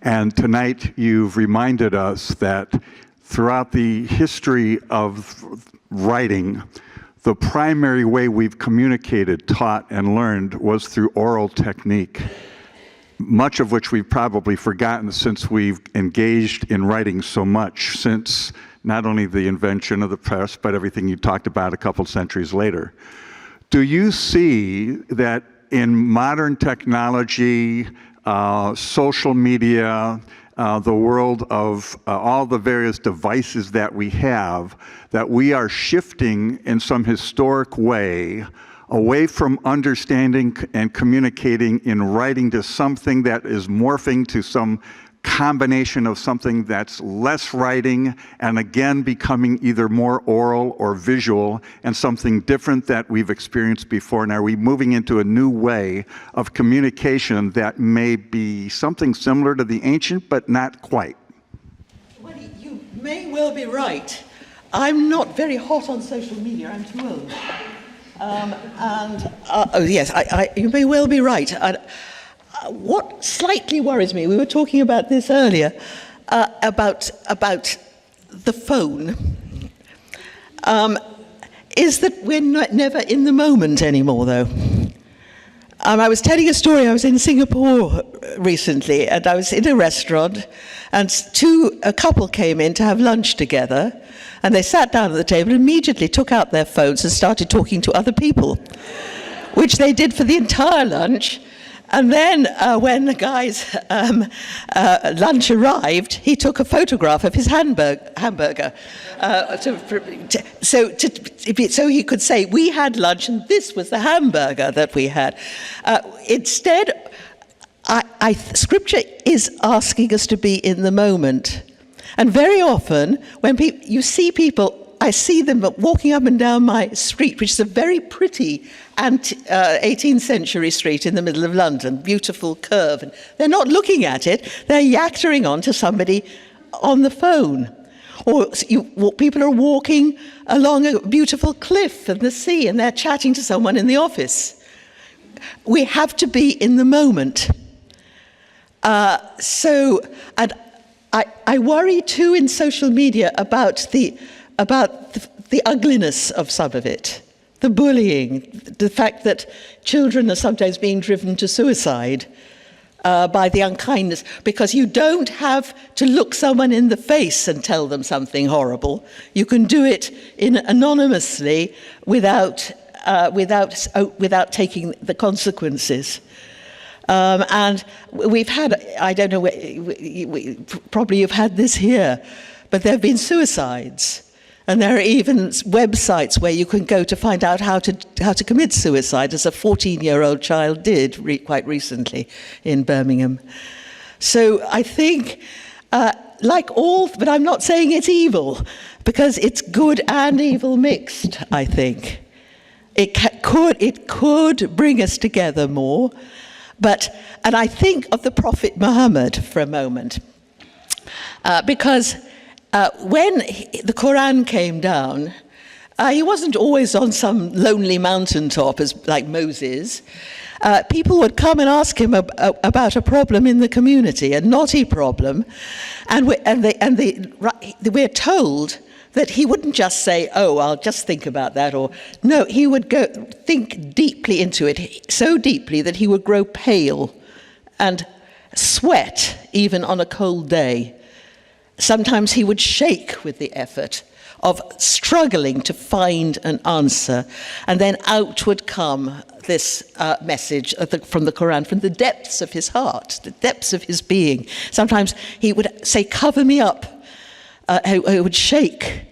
and tonight you've reminded us that throughout the history of writing, the primary way we've communicated, taught, and learned was through oral technique, much of which we've probably forgotten since we've engaged in writing so much, since not only the invention of the press, but everything you talked about a couple centuries later. Do you see that in modern technology, social media, the world of all the various devices that we are shifting in some historic way away from understanding and communicating in writing to something that is morphing to some combination of something that's less writing and again becoming either more oral or visual and something different that we've experienced before? And are we moving into a new way of communication that may be something similar to the ancient but not quite? Well, you may well be right. I'm not very hot on social media, I'm too old. Yes, you may well be right. What slightly worries me, we were talking about this earlier, about the phone, is that we're never in the moment anymore, though. I was telling a story. I was in Singapore recently, and I was in a restaurant, and a couple came in to have lunch together, and they sat down at the table and immediately took out their phones and started talking to other people, which they did for the entire lunch. And then when the guy's lunch arrived, he took a photograph of his hamburger. So he could say, we had lunch and this was the hamburger that we had. Instead, Scripture is asking us to be in the moment. And very often, when you see people, I see them walking up and down my street, which is a very pretty 18th century street in the middle of London, beautiful curve. And they're not looking at it, they're yaktering on to somebody on the phone. Or people are walking along a beautiful cliff and the sea, and they're chatting to someone in the office. We have to be in the moment. And I worry too in social media about the ugliness of some of it, the bullying, the fact that children are sometimes being driven to suicide by the unkindness, because you don't have to look someone in the face and tell them something horrible. You can do it anonymously without taking the consequences. And we've had, I don't know, probably you've had this here, but there have been suicides. And there are even websites where you can go to find out how to commit suicide, as a 14-year-old child did quite recently in Birmingham. So I think, but I'm not saying it's evil, because it's good and evil mixed, I think. It could bring us together more. And I think of the Prophet Muhammad for a moment, because when the Quran came down, he wasn't always on some lonely mountaintop like Moses. People would come and ask him about a problem in the community, a knotty problem, and we're told that he wouldn't just say, oh, I'll just think about that, or no, he would go think deeply into it, so deeply that he would grow pale and sweat even on a cold day. Sometimes he would shake with the effort of struggling to find an answer, and then out would come this message from the Quran, from the depths of his heart, the depths of his being. Sometimes he would say, cover me up. He would shake.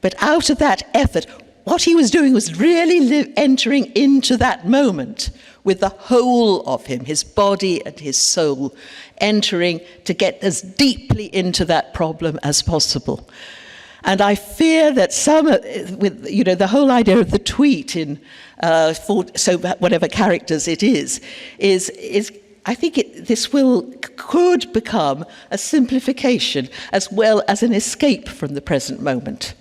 But out of that effort, what he was doing was really entering into that moment with the whole of him, his body and his soul, entering to get as deeply into that problem as possible. And I fear that the whole idea of the tweet in whatever characters it is I think this could become a simplification as well as an escape from the present moment.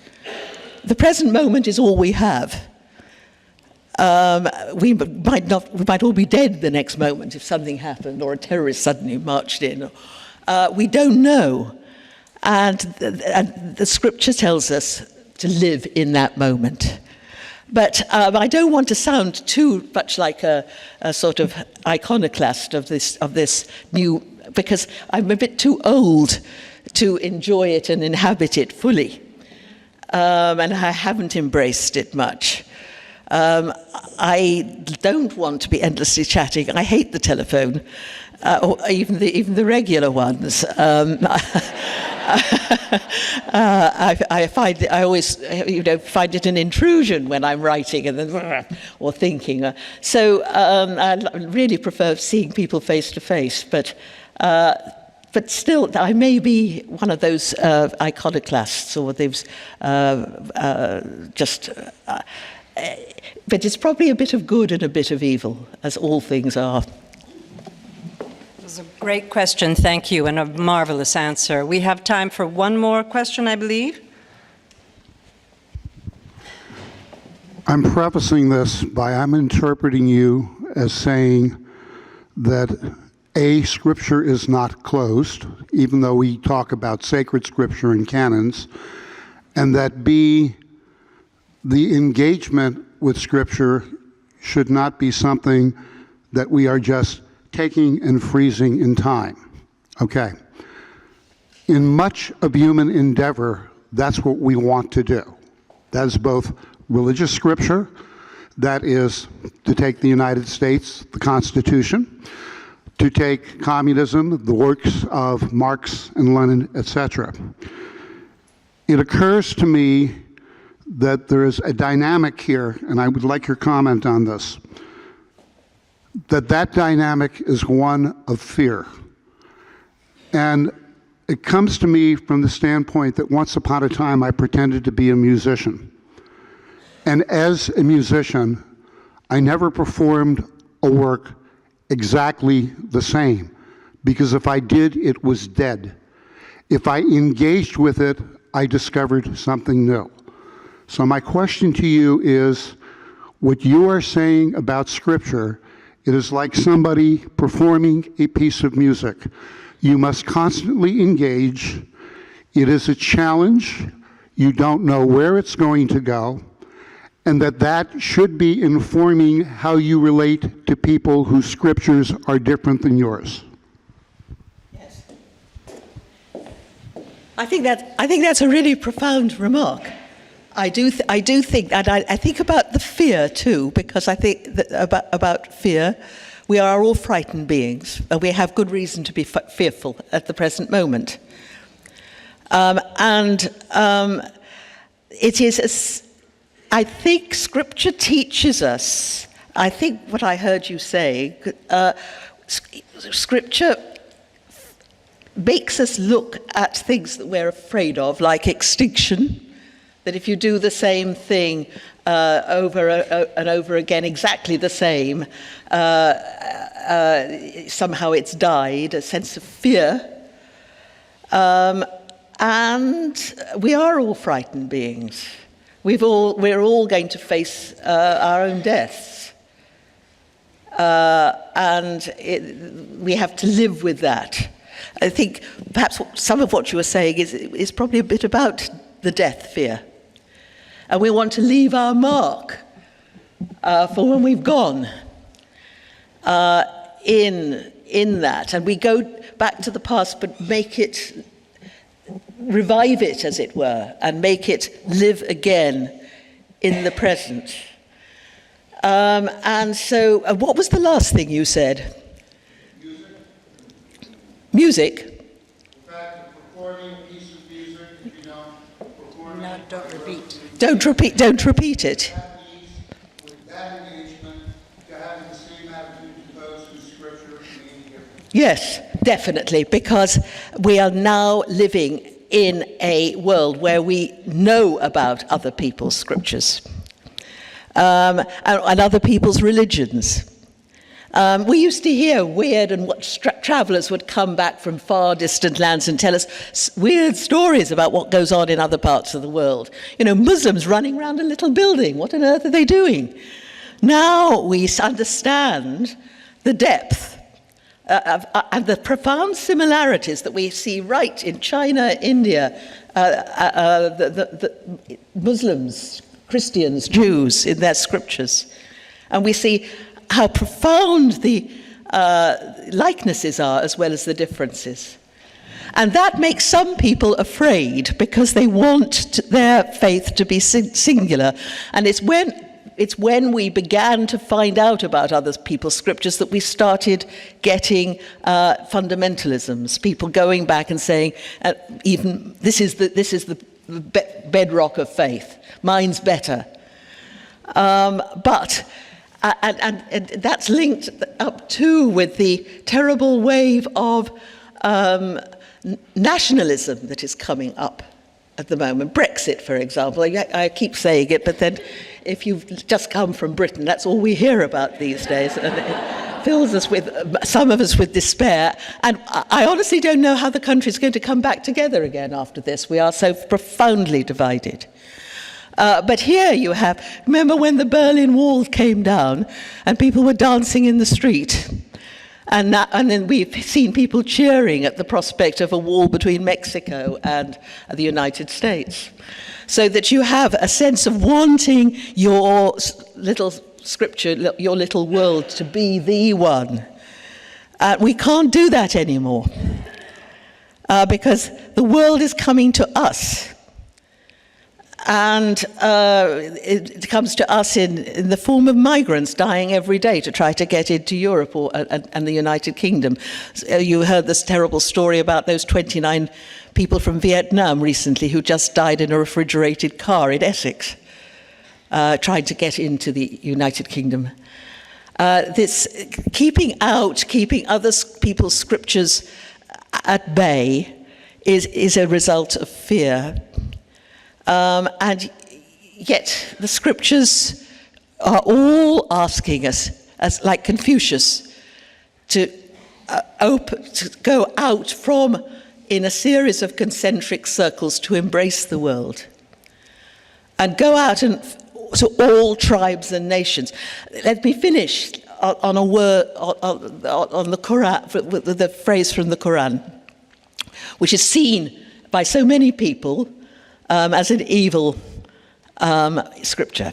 The present moment is all we have. We might all be dead the next moment if something happened, or a terrorist suddenly marched in. We don't know. And the scripture tells us to live in that moment. But I don't want to sound too much like a sort of iconoclast of this new, because I'm a bit too old to enjoy it and inhabit it fully. And I haven't embraced it much. I don't want to be endlessly chatting. I hate the telephone, or even the regular ones. I always find it an intrusion when I'm writing and then or thinking. So I really prefer seeing people face to face. But still, I may be one of those iconoclasts, or those but it's probably a bit of good and a bit of evil, as all things are. It was a great question, thank you, and a marvelous answer. We have time for one more question, I believe. I'm prefacing this by I'm interpreting you as saying that A, Scripture is not closed, even though we talk about sacred Scripture and canons, and that B, the engagement with Scripture should not be something that we are just taking and freezing in time. Okay. In much of human endeavor, that's what we want to do. That is both religious scripture, that is to take the United States, the Constitution, to take communism, the works of Marx and Lenin, etc. It occurs to me that there is a dynamic here, and I would like your comment on this, that dynamic is one of fear. And it comes to me from the standpoint that once upon a time I pretended to be a musician. And as a musician, I never performed a work exactly the same, because if I did, it was dead. If I engaged with it, I discovered something new. So my question to you is, what you are saying about Scripture, it is like somebody performing a piece of music. You must constantly engage. It is a challenge. You don't know where it's going to go. And that should be informing how you relate to people whose scriptures are different than yours. Yes. I think that's a really profound remark. I do think, and I think about the fear too, because I think that about fear, we are all frightened beings, and we have good reason to be fearful at the present moment. It is, I think Scripture teaches us, I think what I heard you say, Scripture makes us look at things that we're afraid of, like extinction, that if you do the same thing over and over again, exactly the same, somehow it's died, a sense of fear. And we are all frightened beings. We're all going to face our own deaths. We have to live with that. I think perhaps some of what you were saying is probably a bit about the death fear. And we want to leave our mark for when we've gone in that. And we go back to the past, but revive it, as it were, and make it live again in the present. And so, what was the last thing you said? Music? In fact, performing a piece of music, if you don't perform No, don't repeat. Don't repeat it. that means with that engagement to having the same attitude to those whose scripture mean different. Yes, definitely, because we are now living in a world where we know about other people's scriptures and other people's religions. We used to hear weird and travelers would come back from far distant lands and tell us weird stories about what goes on in other parts of the world. You know, Muslims running around a little building. What on earth are they doing? Now we understand the depth and the profound similarities that we see right in China, India, the Muslims, Christians, Jews in their scriptures. And we see how profound the likenesses are as well as the differences. And that makes some people afraid because they want their faith to be singular. And it's when we began to find out about other people's scriptures that we started getting fundamentalisms, people going back and saying, even this is the bedrock of faith, mine's better. But that's linked up too with the terrible wave of nationalism that is coming up at the moment. Brexit, for example. I keep saying it, but then if you've just come from Britain, that's all we hear about these days. And it fills us with, some of us with despair. And I honestly don't know how the country's going to come back together again after this. We are so profoundly divided. But here you have, remember when the Berlin Wall came down and people were dancing in the street? And then we've seen people cheering at the prospect of a wall between Mexico and the United States. So that you have a sense of wanting your little scripture, your little world to be the one. We can't do that anymore because the world is coming to us. And it comes to us in the form of migrants dying every day to try to get into Europe and the United Kingdom. You heard this terrible story about those 29 people from Vietnam recently who just died in a refrigerated car in Essex, trying to get into the United Kingdom. This keeping other people's scriptures at bay is a result of fear. And yet the scriptures are all asking us, as like Confucius, to go out from in a series of concentric circles to embrace the world and go out and to all tribes and nations. Let me finish on a word on the Quran, with the phrase from the Quran, which is seen by so many people as an evil scripture.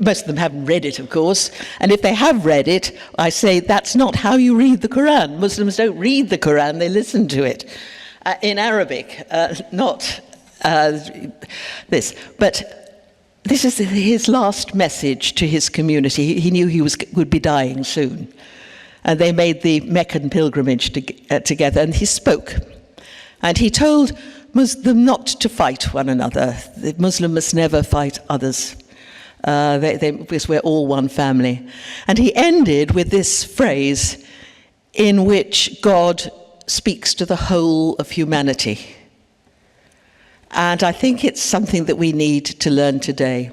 Most of them haven't read it, of course, and if they have read it, I say that's not how you read the Quran. Muslims don't read the Quran, they listen to it in Arabic, not this. But this is his last message to his community. He knew he would be dying soon, and they made the Meccan pilgrimage together, and he spoke, and he told them not to fight one another. The Muslim must never fight others, because we're all one family. And he ended with this phrase in which God speaks to the whole of humanity. And I think it's something that we need to learn today.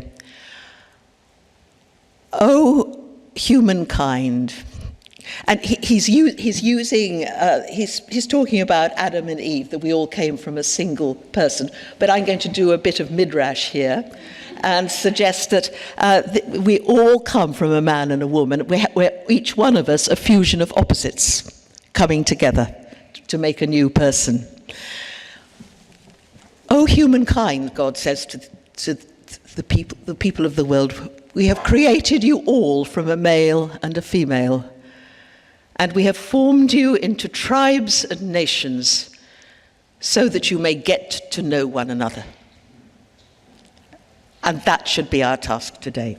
Oh, humankind. And he's talking about Adam and Eve, that we all came from a single person. But I'm going to do a bit of midrash here and suggest that we all come from a man and a woman. We're each one of us a fusion of opposites coming together to make a new person. Oh, humankind, God says to the people of the world, we have created you all from a male and a female, and we have formed you into tribes and nations so that you may get to know one another. And that should be our task today.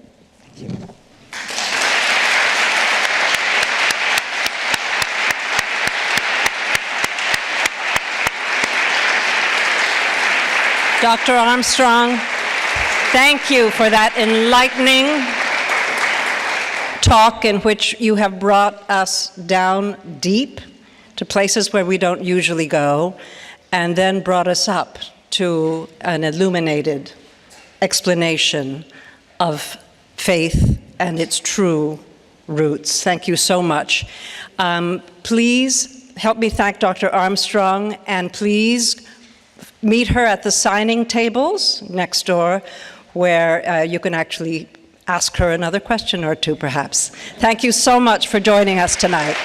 Thank you. Dr. Armstrong, thank you for that enlightening talk in which you have brought us down deep to places where we don't usually go, and then brought us up to an illuminated explanation of faith and its true roots. Thank you so much. Please help me thank Dr. Armstrong, and please meet her at the signing tables next door, where you can actually ask her another question or two, perhaps. Thank you so much for joining us tonight.